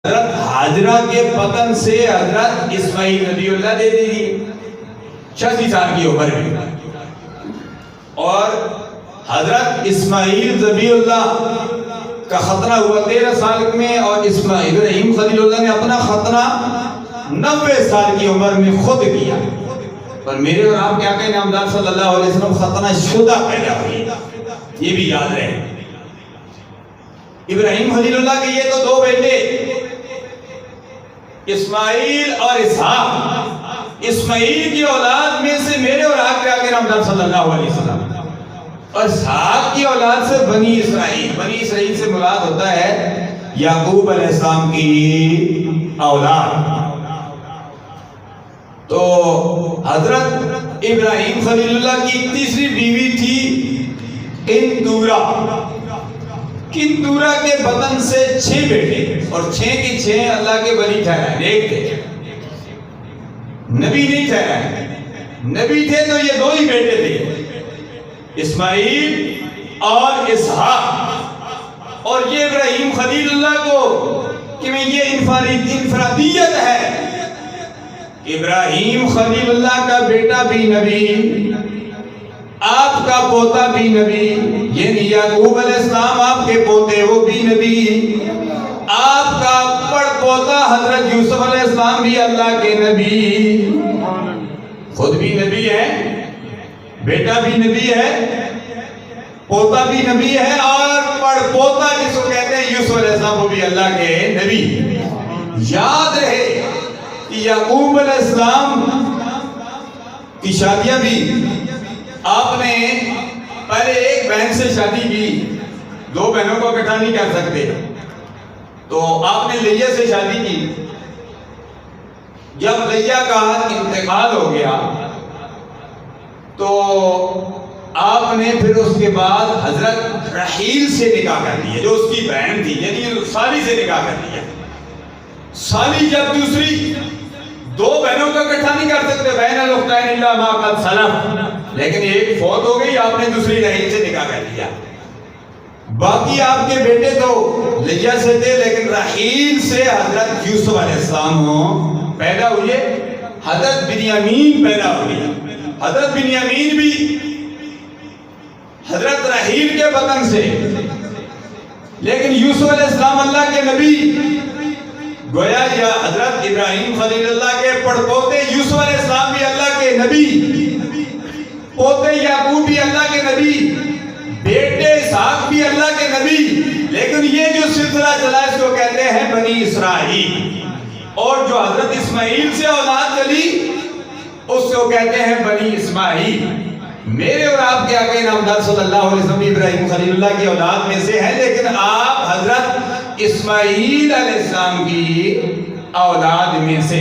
حضرت حاجرہ کے پتن سے حضرت اسماعیل نبی اللہ دے دی 86 سال کی عمر میں، اور حضرت اسماعیل ذبیح اللہ کا ختنہ ہوا 13 سال میں، اور اسماعیل ابراہیم خلیل اللہ نے اپنا ختنہ 90 سال کی عمر میں خود کیا۔ پر میرے اور آپ کے آقا نامدار صلی اللہ علیہ وسلم ختنہ شدہ پیدا ہوئی، یہ بھی یاد رہے۔ ابراہیم خلیل اللہ کے یہ تو دو بیٹے اسماعیل اور اسحاق، اسماعیل کی اولاد میں سے میرے اور آپ کے آقا نامدار صلی اللہ علیہ وسلم، اور اسحاق کی اولاد سے بنی اسرائیل سے مراد ہوتا ہے یعقوب علیہ السلام کی اولاد۔ تو حضرت ابراہیم خلیل اللہ کی تیسری بیوی تھی کنتورا کے بدن سے 6 بیٹے، اور 6 کے 6 اللہ کے ولی ٹھہرائے، نیک تھے، نبی نہیں ٹھہرائے۔ نبی تھے تو یہ 2 ہی بیٹے تھے، اسماعیل اور اسحاق، اور یہ ابراہیم خلیل اللہ کو کہ میں یہ انفرادیت ہے، ابراہیم خلیل اللہ کا بیٹا بھی نبی، آپ کا پوتا بھی نبی، یعنی یعقوب علیہ السلام آپ کے پوتے وہ بھی نبی، آپ کا پڑ پوتا حضرت یوسف علیہ السلام بھی اللہ کے نبی، خود بھی نبی ہے، بیٹا بھی نبی ہے، پوتا بھی نبی ہے، اور پڑ پوتا جس کو کہتے ہیں یوسف علیہ السلام وہ بھی اللہ کے نبی۔ یاد رہے کہ یعقوب علیہ السلام کی شادیاں بھی آپ نے پہلے ایک بہن سے شادی کی، 2 بہنوں کو اکٹھا نہیں کر سکتے، تو آپ نے لیہ سے شادی کی۔ جب لیہ کا انتقال ہو گیا تو آپ نے پھر اس کے بعد حضرت رحیل سے نکاح کر لیا، جو اس کی بہن تھی، یعنی سالی سے نکاح کر لیا۔ سالی جب دوسری 2 بہنوں کو اکٹھا نہیں کر سکتے، بہن الاختین الا ما قد سلف، لیکن ایک فوت ہو گئی، آپ نے دوسری رحیل سے نکاح کر لیا۔ باقی آپ کے بیٹے تو لیہ سے تھے، لیکن رحیل سے حضرت یوسف علیہ السلام پیدا ہوئے، حضرت بنیامین پیدا ہوئے۔ حضرت بنیامین بھی حضرت رحیل کے بدن سے، لیکن یوسف علیہ السلام اللہ کے نبی، گویا یا حضرت ابراہیم خلیل اللہ کے پڑپوتے یوسف علیہ السلام بھی اللہ کے نبی، پوتے یعقوب بھی اللہ کے نبی، بیٹے اسحاق بھی اللہ کے نبی، لیکن یہ جو سلسلہ چلا اس کو کہتے ہیں بنی اسرائیل، اور جو حضرت اسماعیل سے اولاد چلی اس کو کہتے ہیں بنی اسماعیل۔ میرے اور آپ کے آقا نامدار صلی اللہ علیہ وسلم ابراہیم خلیل اللہ کی اولاد میں سے ہیں، لیکن آپ حضرت اسماعیل علیہ السلام کی اولاد میں سے